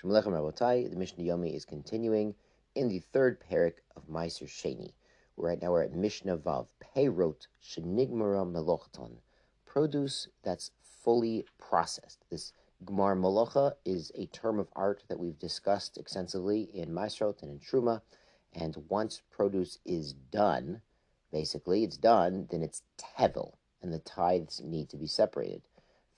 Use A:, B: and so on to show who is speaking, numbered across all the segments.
A: Shmulechem Rabotai, the Mishnah Yomi is continuing in the third parak of Maaser Sheni. Right now we're at Mishnah Vav, Peirot Shenigmara Melochton, produce that's fully processed. This Gmar Melocha is a term of art that we've discussed extensively in Maaserot and in Truma, and once produce is done, basically it's done, then it's tevel, and the tithes need to be separated.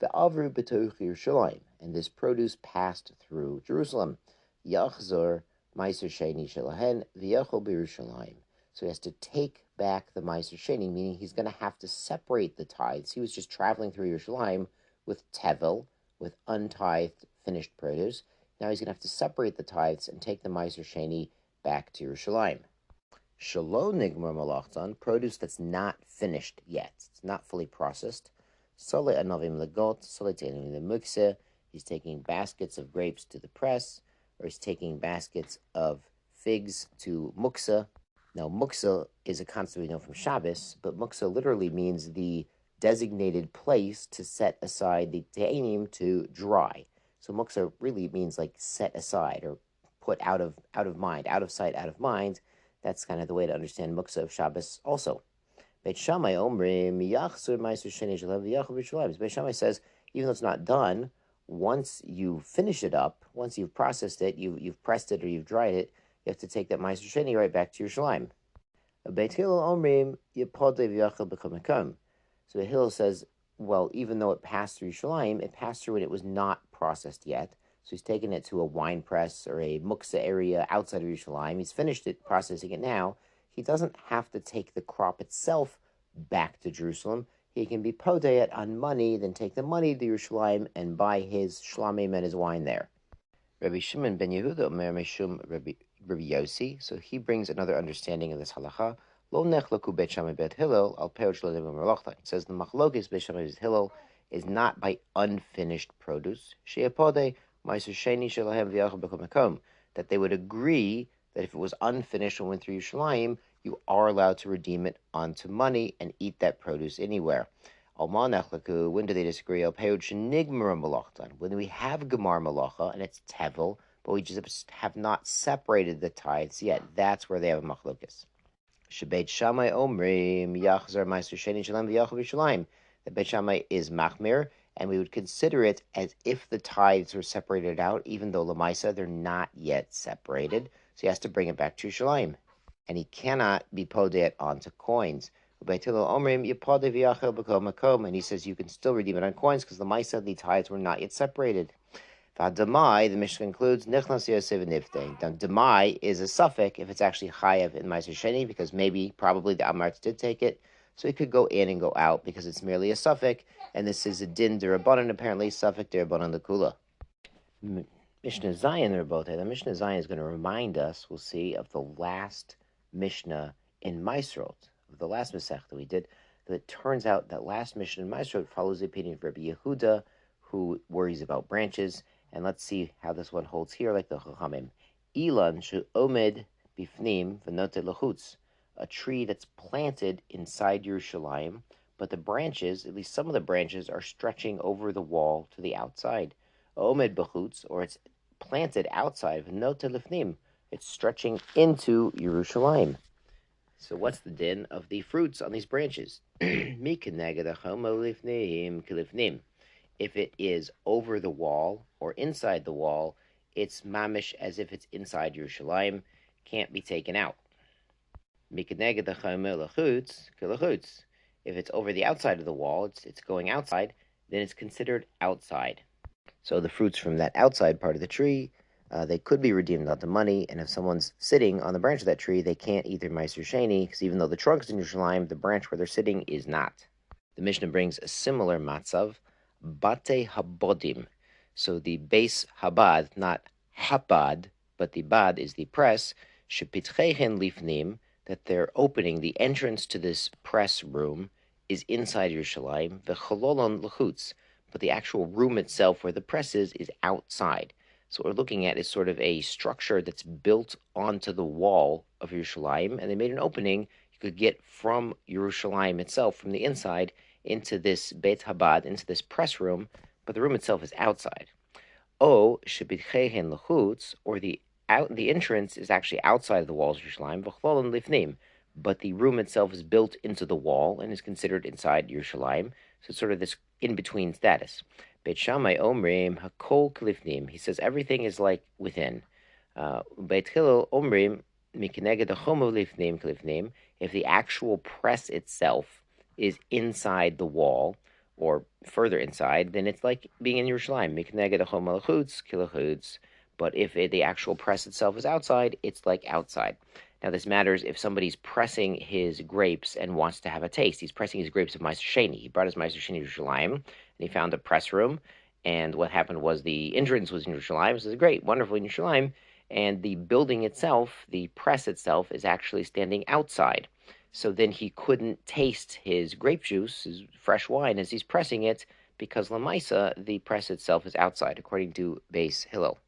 A: Ve'avru b'toich Yerushalayim, and this produce passed through Jerusalem. Yachzor Maaser Sheni shelahen v'yachol b'Yerushalayim. So he has to take back the Maaser Sheni, meaning he's going to have to separate the tithes. He was just traveling through Yerushalayim with tevel, with untithed finished produce. Now he's going to have to separate the tithes and take the Maaser Sheni back to Yerushalayim. Shelo nigmar malachtan, produce that's not finished yet. It's not fully processed. Sole anavim legot, sole te'anim lemukse. He's taking baskets of grapes to the press, or he's taking baskets of figs to muksa. Now, muksa is a concept we know from Shabbos, but muksa literally means the designated place to set aside the te'anim to dry. So muksa really means like set aside or put out of mind, out of sight, out of mind. That's kind of the way to understand muksa of Shabbos also. Beit Shammai omrim yachzor Maaser Sheni shelahen v'yachol b'Yerushalayim. Beit Shammai says, even though it's not done, once you finish it up, once you've processed it, you've pressed it or you've dried it, you have to take that Maaser Sheni right back to Yerushalayim. Beit Hillel omrim yipodei v'yachol b'kol makom. So Hillel says, well, even though it passed through Yerushalayim, it passed through when it was not processed yet. So he's taken it to a wine press or a muksa area outside of Yerushalayim. He's finished it, processing it now. He doesn't have to take the crop itself back to Jerusalem. He can be podeyet on money, then take the money to Yerushalayim and buy his shlamim and his wine there. Rabbi Shimon ben Yehuda omer meshum Rabbi Yossi, so he brings another understanding of this halacha. Lo nechlaku Beit Shammai bet Hillel al peot shelo nigmar malachta. It says the machlokes Beit Shammai bet Hillel is not by unfinished produce. She'apodei Maaser Sheni shelahen v'yachol b'kol makom, that they would agree that if it was unfinished and went through Yerushalayim, you are allowed to redeem it onto money and eat that produce anywhere. When do they disagree? When we have Gemar Malacha and it's Tevel, but we just have not separated the tithes yet, that's where they have a machlokas. Beit Shammai omrim yachzor Maaser Sheni shelahen v'yachol b'Yerushalayim. The Beit Shammai is machmir, and we would consider it as if the tithes were separated out, even though Lamaisa they're not yet separated. So he has to bring it back to Yerushalayim. And he cannot be podeyet onto coins. And he says you can still redeem it on coins because the Lamaisa, the tithes were not yet separated. The Mishnah concludes, now Demai is a suffix if it's actually chayav in Maaser Sheni, because probably the Amarts did take it. So it could go in and go out because it's merely a suffix, and this is a din derabanan, apparently suffix derabanan lekula. Mishnah Zion Rabotai. The Mishnah Zion is going to remind us, we'll see, of the last Mishnah in Maaserot, of the last Masech that we did. That it turns out that last Mishnah in Maaserot follows the opinion of Rabbi Yehuda, who worries about branches. And let's see how this one holds here, like the Chachamim. Ylem she'omed bifnim v'note lechutz. A tree that's planted inside Yerushalayim, but the branches, at least some of the branches, are stretching over the wall to the outside. Omed b'chutz, or it's planted outside, v'note lifnim. It's stretching into Yerushalayim. So what's the din of the fruits on these branches? If it is over the wall or inside the wall, it's mamish as if it's inside Yerushalayim, can't be taken out. If it's over the outside of the wall, it's going outside, then it's considered outside. So the fruits from that outside part of the tree, they could be redeemed onto money, and if someone's sitting on the branch of that tree, they can't eat their Maaser Sheni, because even though the trunk's in Yerushalayim, the branch where they're sitting is not. The Mishnah brings a similar matzav, Bate Habodim. So the base Habad, not Habad, but the Bad is the press, Shepitchehen Lifnim, that they're opening, the entrance to this press room is inside Yerushalayim, V'chololon L'chutz, but the actual room itself where the press is outside. So what we're looking at is sort of a structure that's built onto the wall of Yerushalayim, and they made an opening you could get from Yerushalayim itself, from the inside, into this Beit Habad, into this press room, but the room itself is outside. O shebitchehen lechutz, or the entrance is actually outside of the walls of Yerushalayim, v'chlolin lifnim, but the room itself is built into the wall and is considered inside Yerushalayim. So it's sort of this in-between status. Beit Shammai omrim hakol klifnim. He says everything is like within. Beit Hillel omrim mikeneged hachomo lifnim klifnim. If the actual press itself is inside the wall, or further inside, then it's like being in Yerushalayim. Mikneged hachomo lechutz kilechutz. But if the actual press itself is outside, it's like outside. Now, this matters if somebody's pressing his grapes and wants to have a taste. He's pressing his grapes of Maaser Sheni. He brought his Maaser Sheni to Yerushalayim, and he found a press room. And what happened was the entrance was in Yerushalayim. So it's great, wonderful in Yerushalayim. And the building itself, the press itself, is actually standing outside. So then he couldn't taste his grape juice, his fresh wine, as he's pressing it, because Lamaisa, the press itself is outside, according to Beis Hillel.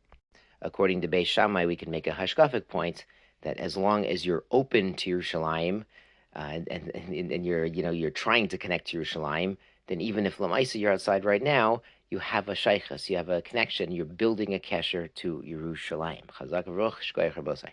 A: According to Beis Shammai, we can make a hashkafic point that as long as you're open to Yerushalayim, and you're trying to connect to Yerushalayim, then even if Lamaisa you're outside right now, you have a shaychus, you have a connection, you're building a kesher to Yerushalayim. Chazak v'ruch, shkoyach rabosai.